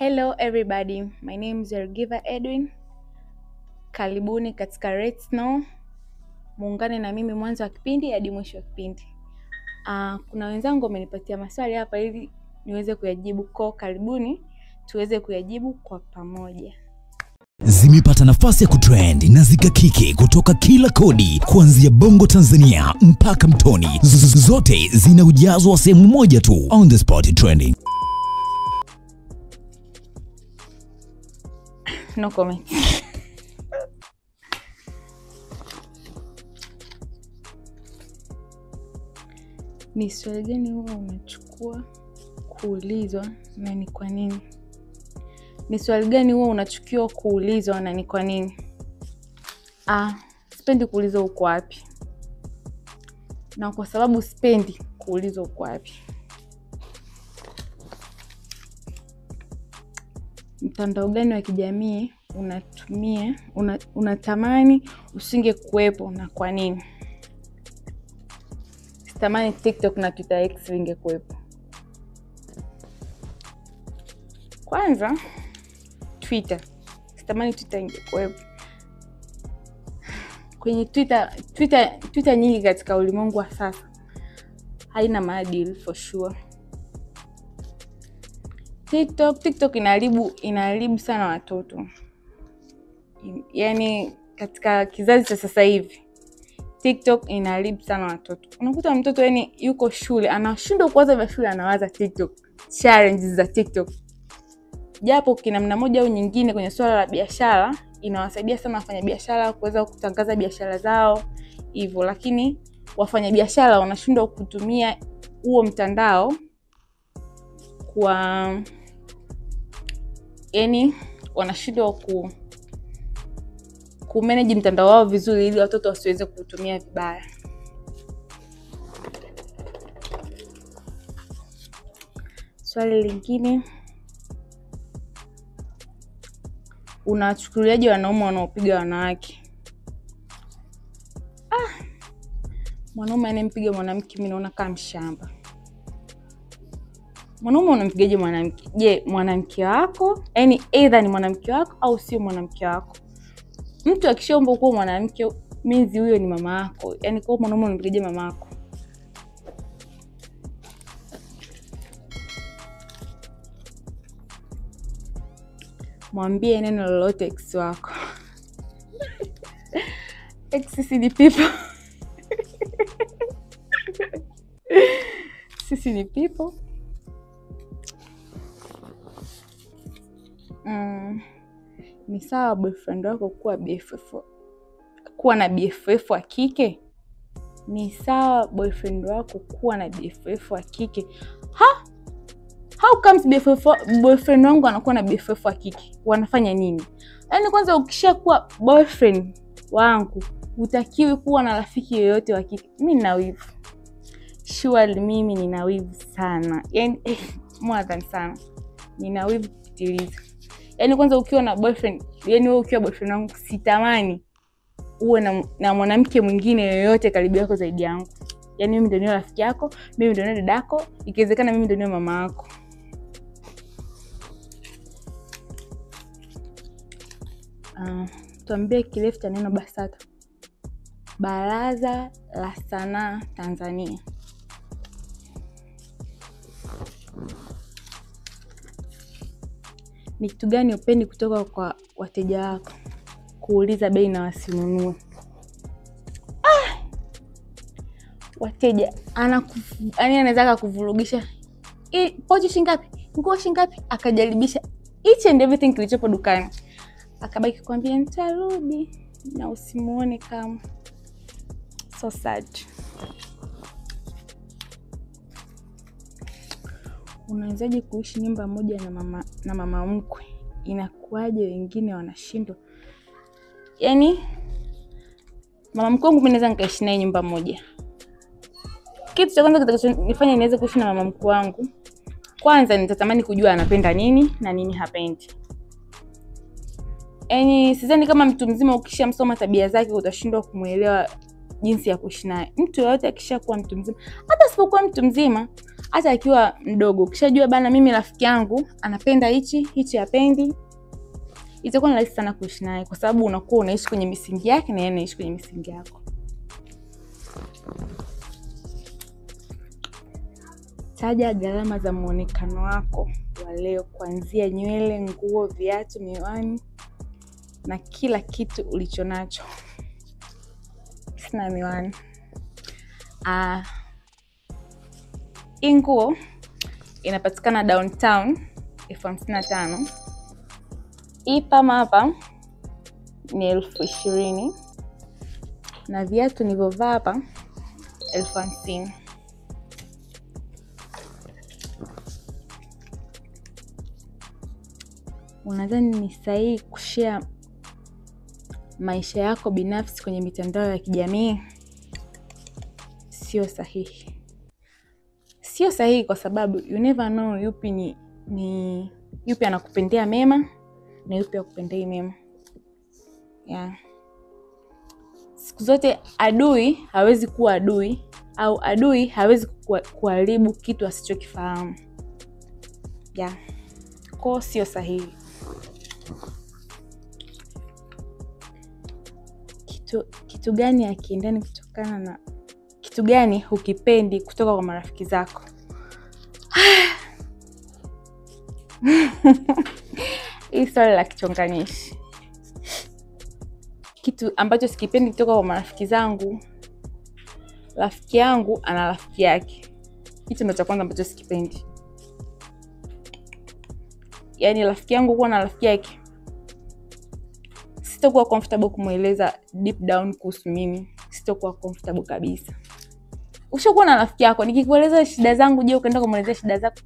Hello everybody, my name is Ergiva Edwin. Karibuni katika Let's Know. Muungane na mimi mwanzo wa kipindi hadi mwisho wa kipindi. Kuna wenzangu wamenipatia maswali hapa ili niweze kuyajibu, kwa karibuni tuweze kuyajibu kwa pamoja. Zimepata nafasi ya kutrend na zikakiki kutoka kila kodi, kuanzia Bongo Tanzania mpaka Mtoni. Zote zina ujazo wa sehemu moja tu, on the spot trending. No comment. Ni swali gani huwa unachukua kuulizwa na ni kwa nini? Ni swali gani huwa unachukiwa kuulizwa na ni kwa nini? Sipendi kuulizwa uko wapi. Na kwa sababu sipendi kuulizwa uko wapi, mtandao gani wa kijamii unatumia unatamani usinge kuwepo na kwa nini? Sitamani TikTok na Twitter X vinge kuwepo. Kwanza Twitter. Sitamani Twitter ingekuwepo. Kwenye Twitter nyingi katika ulimwengu wa sasa haina maadili for sure. TikTok inaharibu sana watoto. Yaani katika kizazi cha sasa hivi TikTok inaharibu sana watoto. Unakuta mtoto yani yuko shule anashindwa kuwaza vya shule, anawaza TikTok, challenges za TikTok. Japo kinamna moja au nyingine kwenye swala la biashara inawasaidia sana wafanyabiashara kuweza kutangaza biashara zao hivyo, lakini wafanyabiashara wanashindwa kutumia huo mtandao kwa wanashindwa ku manage mtandao wao vizuri ili watoto wasiweze kutumia vibaya. Swali lingine, unachukuliaje wanaume wanaopiga wanawake? Mwanaume anempiga mwanamke mimi naona kama mshamba. Mwanaume unampigaje mwanamke? Je, mwanamke wako? Either ni mwanamke wako au sio mwanamke wako. Mtu akishaomba kuwa mwanamke means huyo ni mama yako. Kwa mwanaume unampigaje mama yako? Mwambie neno lolote ex wako. Ex ni people. Sisi ni people. Ni sawa boyfriend wako kuwa na BFF wa kike? Ni sawa boyfriend wako kuwa na BFF wa kike? How comes boyfriend wangu anakuwa na BFF wa kike? Wanafanya nini? Kwanza ukishakuwa boyfriend wangu hutakiwi kuwa na rafiki yoyote wa kike. Mimi nina wivu. Surely mimi nina wivu sana. More than sana. Nina wivu kupitiliza. Kwanza ukiwa na boyfriend, wewe ukiwa boyfriend wangu sitamani uwe na mwanamke mwingine yoyote karibu yako zaidi yangu. Mimi ndio niwe rafiki yako, mimi ndio niwe dadako, ikiwezekana mimi ndio niwe mama yako. Tuambie kirefu cha neno BASATA. Baraza la Sanaa Tanzania. Ni kitu gani upendi kutoka kwa wateja wako? Kuuliza bei na wasinunue. Wateja anaweza kukuvurugisha. Pochi shingapi? Nguo shingapi? Akajaribisha each and everything kilichopo dukani. Akabaki kwambia nitarudi na usimuone kama. So sad. Unawezaje kuishi nyumba moja na mama mkwe? Inakuaje wengine wanashindwa? Mama mkwe wangu mimi naweza nikaishi naye nyumba moja. Kitu cha kwanza kitakachonifanya niweze kuishi na mama mkwe wangu, kwanza nitatamani kujua anapenda nini na nini hapendi. Sidhani kama mtu mzima ukishamsoma tabia zake utashindwa kumuelewa jinsi ya kuishi naye. Mtu yote akishakuwa mtu mzima, hata sipokuwa mtu mzima, hata akiwa mdogo. Ukishajua bana mimi rafiki yangu anapenda hichi hapendi, itakuwa ni rahisi sana kuishi naye, kwa sababu unakuwa unaishi kwenye misingi yake na yeye anaishi kwenye misingi yako. Taja gharama za muonekano wako wa leo, kuanzia nywele, nguo, viatu, miwani na kila kitu ulichonacho. Sina miwani. Hii nguo inapatikana downtown 55,000. Hii pama hapa ni 20,000 na viatu nilivyovaa hapa 50,000. Unadhani ni sahihi kushare maisha yako binafsi kwenye mitandao ya kijamii? Sio sahihi. Sio sahihi kwa sababu you never know yupi ni yupi anakupendea mema na yupi hakupendei mema. Yeah. Siku zote adui hawezi kuwa adui, au adui hawezi kuharibu kitu asichokifahamu. Yeah. Kwa sio sahihi. Kitu gani hakiendani kutokana na kitu gani hukipendi kutoka kwa marafiki zako? Hii swali la kichonganishi. Kitu ambacho sikipendi kutoka kwa marafiki zangu, rafiki yangu ana rafiki yake. Hicho ndio cha kwanza ambacho sikipendi. Yaani rafiki yangu kuwa na rafiki yake, sitakuwa comfortable kumueleza deep down kuhusu mimi. Sitakuwa comfortable kabisa. Ushakuwa na rafiki yako, nikikueleza shida zangu, je, ukaenda kumueleza shida zako?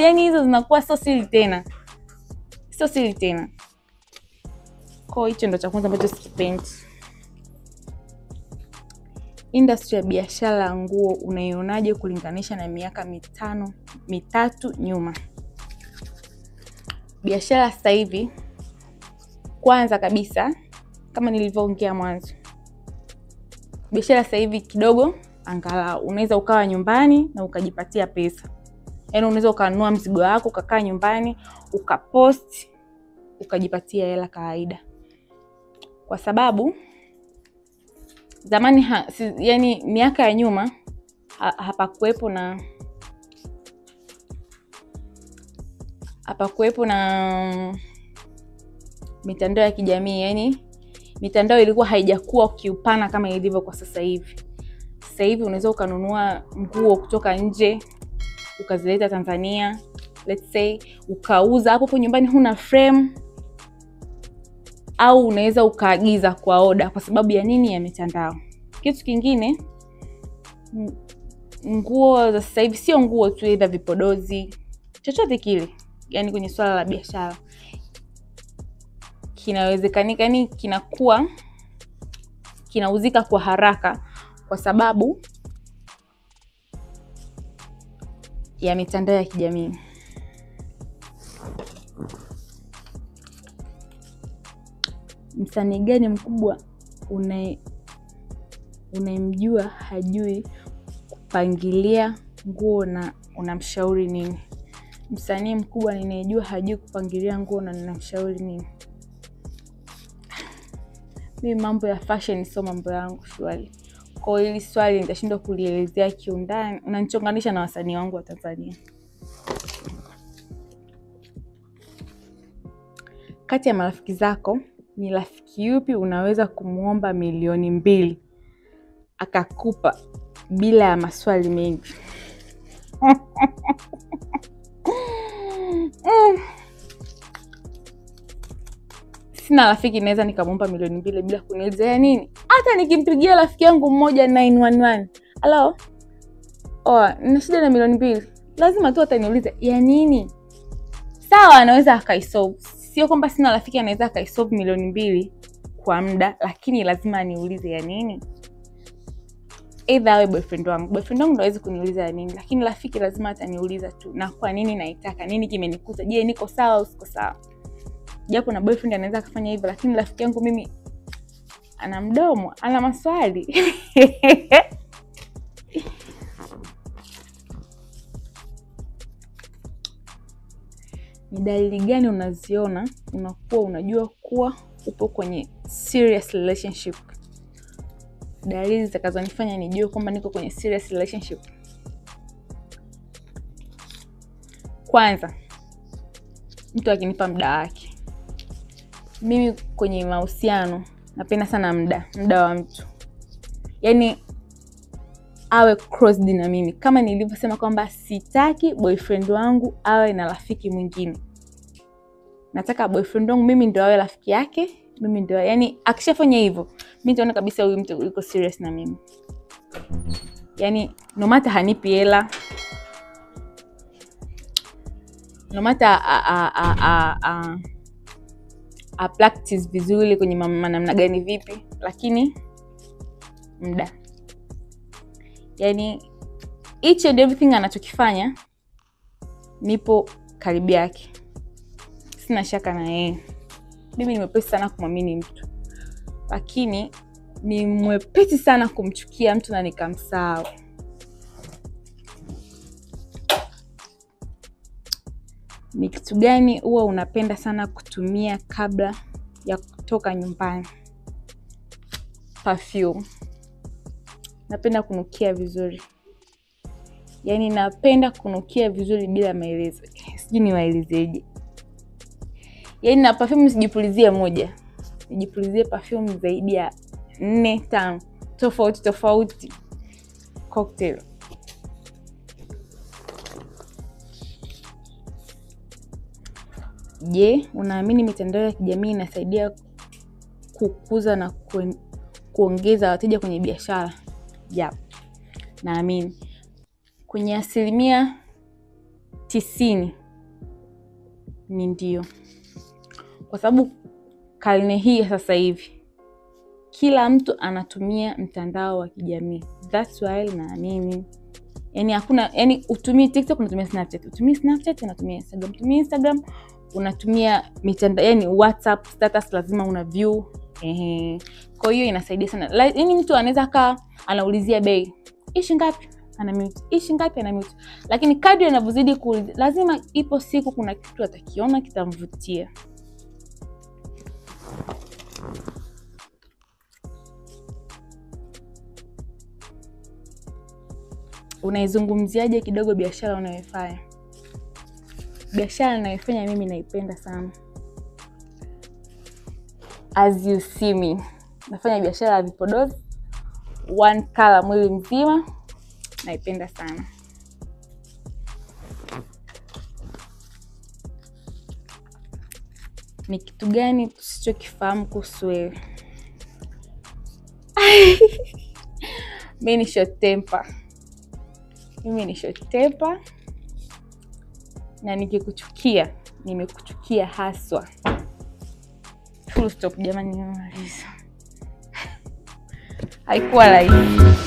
Yaani hizo zinakuwa sio siri tena. Sio siri tena. Kwa hicho ndio cha kwanza ambacho sikipendi. Industry ya biashara ya nguo unaionaje kulinganisha na miaka 3 nyuma? Biashara sasa hivi, kwanza kabisa, kama nilivyoongea mwanzo, biashara sasa hivi kidogo angalau unaweza ukawa nyumbani na ukajipatia pesa. Yaani unaweza ukanunua mzigo wako, ukakaa nyumbani, ukapost, ukajipatia hela kawaida. Kwa sababu zamani yani miaka ya nyuma hapakuwepo na mitandao ya kijamii. Yani mitandao ilikuwa haijakuwa kiupana kama ilivyo kwa sasa hivi. Sasa hivi unaweza ukanunua nguo kutoka nje ukazileta Tanzania, let's say, ukauza hapo nyumbani, huna frame, au unaweza ukaagiza kwa order kwa sababu ya nini? Ya mitandao. Kitu kingine, nguo za sasa hivi sio nguo tu, ila vipodozi, chochote kile, yani kwenye swala la biashara kinawezekanika, yani kinauzika kwa haraka kwa sababu ya mitandao ya kijamii. Msanii gani mkubwa unayemjua hajui kupangilia nguo na unamshauri nini? Msanii mkubwa ninayejua hajui kupangilia nguo na ninamshauri nini? Mimi mambo ya fashion sio mambo yangu shwari. Kwa hili swali nitashindwa kulielezea kiundani. Unanichonganisha na wasanii wangu wa Tanzania. Kati ya marafiki zako, ni rafiki yupi unaweza kumuomba 2,000,000 akakupa bila ya maswali mengi? Sina rafiki naweza nikamuomba 2,000,000 bila kunielezea nini. Hata nikimpigia rafiki yangu mmoja 911, hello, nina shida na 2,000,000, lazima tu ataniuliza ya nini. Sawa, anaweza akaisolve. Sio kwamba sina rafiki anaweza akaisolve 2,000,000 kwa muda, lakini lazima aniulize ya nini. Either awe boyfriend wangu ndio hawezi kuniuliza ya nini, lakini rafiki lazima ataniuliza tu, na kwa nini naitaka, nini kimenikuta, je niko sawa au siko sawa. Japo na boyfriend anaweza kufanya hivyo, lakini rafiki yangu mimi ana mdomo, ana maswali. Ni dalili gani unaziona unakuwa unajua kuwa upo kwenye serious relationship? Dalili zitakazonifanya nijue kwamba niko kwenye serious relationship. Kwanza, mtu akinipa muda wake. Mimi kwenye mahusiano napenda sana muda wa mtu. Yaani awe closed na mimi. Kama nilivyosema kwamba sitaki boyfriend wangu awe na rafiki mwingine. Nataka boyfriend wangu mimi ndio awe rafiki yake, mimi ndio, yani akishafanya hivyo, mimi nitaona kabisa huyu mtu yuko serious na mimi. Yani no matter hanipi hela, no matter a practice vizuri kwenye namna gani vipi, lakini muda. Yani each and everything anachokifanya nipo karibu yake. Sina shaka na yeye. Mimi ni mwepesi sana kumwamini mtu, lakini ni mwepesi sana kumchukia mtu na nikamsahau. Ni kitu gani huwa unapenda sana kutumia kabla ya kutoka nyumbani? Perfume. Napenda kunukia vizuri. Yaani napenda kunukia vizuri bila maelezo. Sijui niwaelezeje. Yaani na perfume sijipulizie moja. Nijipulizie perfume zaidi ya 4-5 tofauti cocktail. Je, unaamini mitandao ya kijamii inasaidia kukuza na kuongeza wateja kwenye biashara? Yep. Naamini. Kwenye 90% ni ndio. Kwa sababu karne hii sasa hivi kila mtu anatumia mtandao wa kijamii. That's why naamini. Yaani hakuna, yaani utumie TikTok unatumia Snapchat, utumie Snapchat unatumia Instagram, utumie Instagram unatumia mitandao, yaani WhatsApp status lazima una view. Kwa hiyo inasaidia sana. Yaani mtu anaweza kaa anaulizia bei, ishi ngapi? Ana mute. Ishi ngapi? Ana mute. Lakini kadri anavyozidi kuuliza, lazima ipo siku kuna kitu atakiona kitamvutia. Unaizungumziaje kidogo biashara unayofanya? Biashara ninayofanya mimi naipenda sana. As you see me. Nafanya biashara ya vipodozi. One color mwili mzima. Naipenda sana. Ni kitu gani tusichokifahamu kuhusu wewe? Mimi ni short temper. Na nikikuchukia, nimekuchukia haswa. Full stop jamani, nimemaliza. Haikuwa rahisi.